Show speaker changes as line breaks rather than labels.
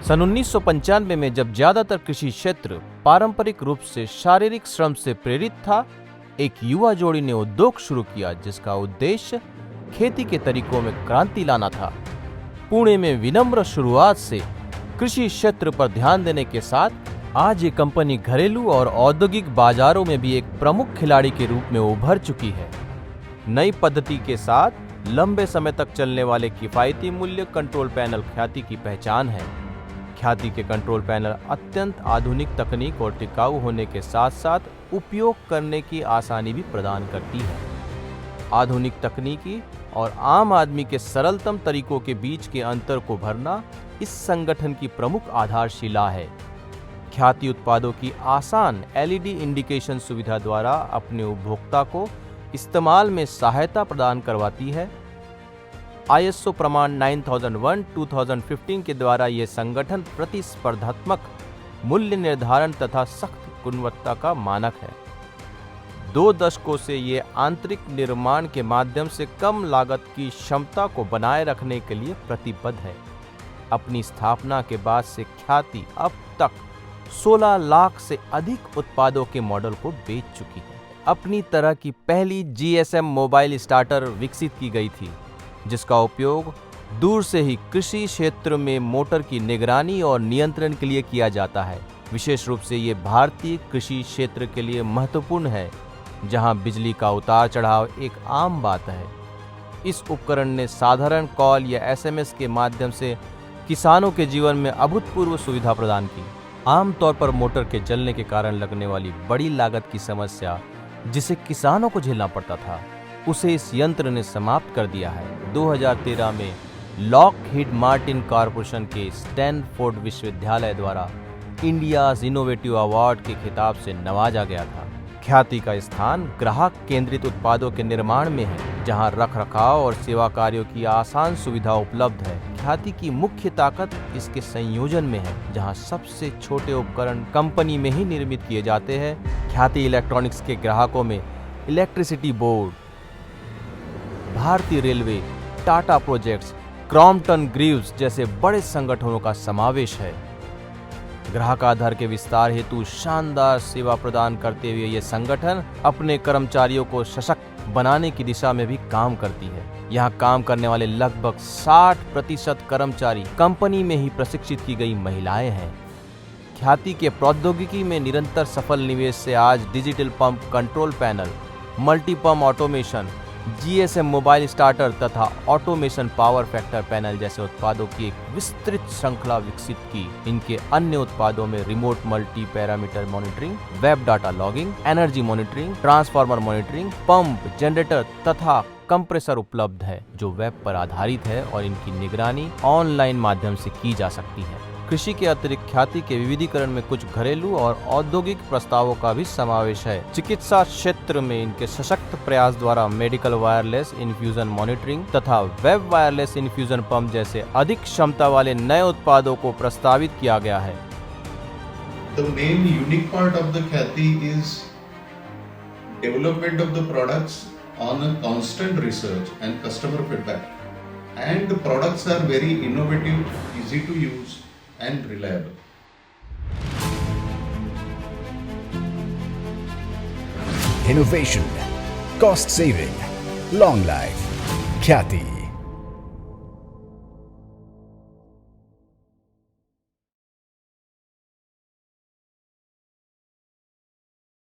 सन 1995 में जब ज्यादातर कृषि क्षेत्र पारंपरिक रूप से शारीरिक श्रम से प्रेरित था, एक युवा जोड़ी ने उद्योग शुरू किया जिसका उद्देश्य खेती के तरीकों में क्रांति लाना था। पुणे में विनम्र शुरुआत से कृषि क्षेत्र पर ध्यान देने के साथ आज ये कंपनी घरेलू और औद्योगिक बाजारों में भी एक प्रमुख खिलाड़ी के रूप में उभर चुकी है। नई पद्धति के साथ लंबे समय तक चलने वाले किफायती मूल्य कंट्रोल पैनल ख्याति की पहचान है। ख्याति के कंट्रोल पैनल अत्यंत आधुनिक तकनीक और टिकाऊ होने के साथ साथ उपयोग करने की आसानी भी प्रदान करती है। आधुनिक तकनीकी और आम आदमी के सरलतम तरीकों के बीच के अंतर को भरना इस संगठन की प्रमुख आधारशिला है। ख्याति उत्पादों की आसान एलईडी इंडिकेशन सुविधा द्वारा अपने उपभोक्ता को इस्तेमाल में सहायता प्रदान करवाती है। ISO प्रमाण 9001-2015 के द्वारा यह संगठन प्रतिस्पर्धात्मक मूल्य निर्धारण तथा सख्त गुणवत्ता का मानक है। 2 दशकों से ये आंतरिक निर्माण के माध्यम से कम लागत की क्षमता को बनाए रखने के लिए प्रतिबद्ध है। अपनी स्थापना के बाद से ख्याति अब तक 16 लाख से अधिक उत्पादों के मॉडल को बेच चुकी है। अपनी तरह की पहली GSM मोबाइल स्टार्टर विकसित की गई थी, जिसका उपयोग दूर से ही कृषि क्षेत्र में मोटर की निगरानी और नियंत्रण के लिए किया जाता है। विशेष रूप से ये भारतीय कृषि क्षेत्र के लिए महत्वपूर्ण है, जहां बिजली का उतार चढ़ाव एक आम बात है। इस उपकरण ने साधारण कॉल या SMS के माध्यम से किसानों के जीवन में अभूतपूर्व सुविधा प्रदान की। आमतौर पर मोटर के जलने के कारण लगने वाली बड़ी लागत की समस्या जिसे किसानों को झेलना पड़ता था, उसे इस यंत्र ने समाप्त कर दिया है। 2013 में लॉकहीड मार्टिन कॉर्पोरेशन के स्टैनफोर्ड विश्वविद्यालय द्वारा इंडियाज इनोवेटिव अवार्ड के खिताब से नवाजा गया था। ख्याति का स्थान ग्राहक केंद्रित उत्पादों के निर्माण में है, जहां रखरखाव और सेवा कार्यों की आसान सुविधा उपलब्ध है। ख्याति की मुख्य ताकत इसके संयोजन में है, जहां सबसे छोटे उपकरण कंपनी में ही निर्मित किए जाते हैं। ख्याति इलेक्ट्रॉनिक्स के ग्राहकों में इलेक्ट्रिसिटी बोर्ड, भारतीय railway, Tata projects, Crompton Greaves जैसे बड़े संगठनों का समावेश है। ग्राहक आधार के विस्तार हेतु शानदार सेवा प्रदान करते हुए ये संगठन अपने कर्मचारियों को सशक्त बनाने की दिशा में भी काम करती है। यहाँ काम करने वाले लगभग 60% कर्मचारी कंपनी में ही प्रशिक्षित की गई महिलाएं हैं। ख्याति के प्रौद्योगिकी में निरंतर सफल निवेश से आज digital pump control panel, multi pump automation, GSM mobile starter तथा ऑटोमेशन पावर फैक्टर पैनल जैसे उत्पादों की एक विस्तृत श्रृंखला विकसित की। इनके अन्य उत्पादों में remote multi parameter monitoring, web data logging, energy monitoring, transformer monitoring, pump, generator तथा कंप्रेसर उपलब्ध है, जो वेब पर आधारित है और इनकी निगरानी ऑनलाइन माध्यम से की जा सकती है। कृषि के अतिरिक्त ख्याति के विविधीकरण में कुछ घरेलू और औद्योगिक प्रस्तावों का भी समावेश है। चिकित्सा क्षेत्र में इनके सशक्त प्रयास द्वारा मेडिकल वायरलेस इन्फ्यूजन मॉनिटरिंग तथा वेब वायरलेस इन्फ्यूजन पंप जैसे अधिक क्षमता वाले नए उत्पादों को प्रस्तावित किया गया है।
The main unique part of the Khyati is development of the products on a constant research and customer feedback, and the products are very innovative, easy to use and reliable.
Innovation, cost saving, long life, Khyati.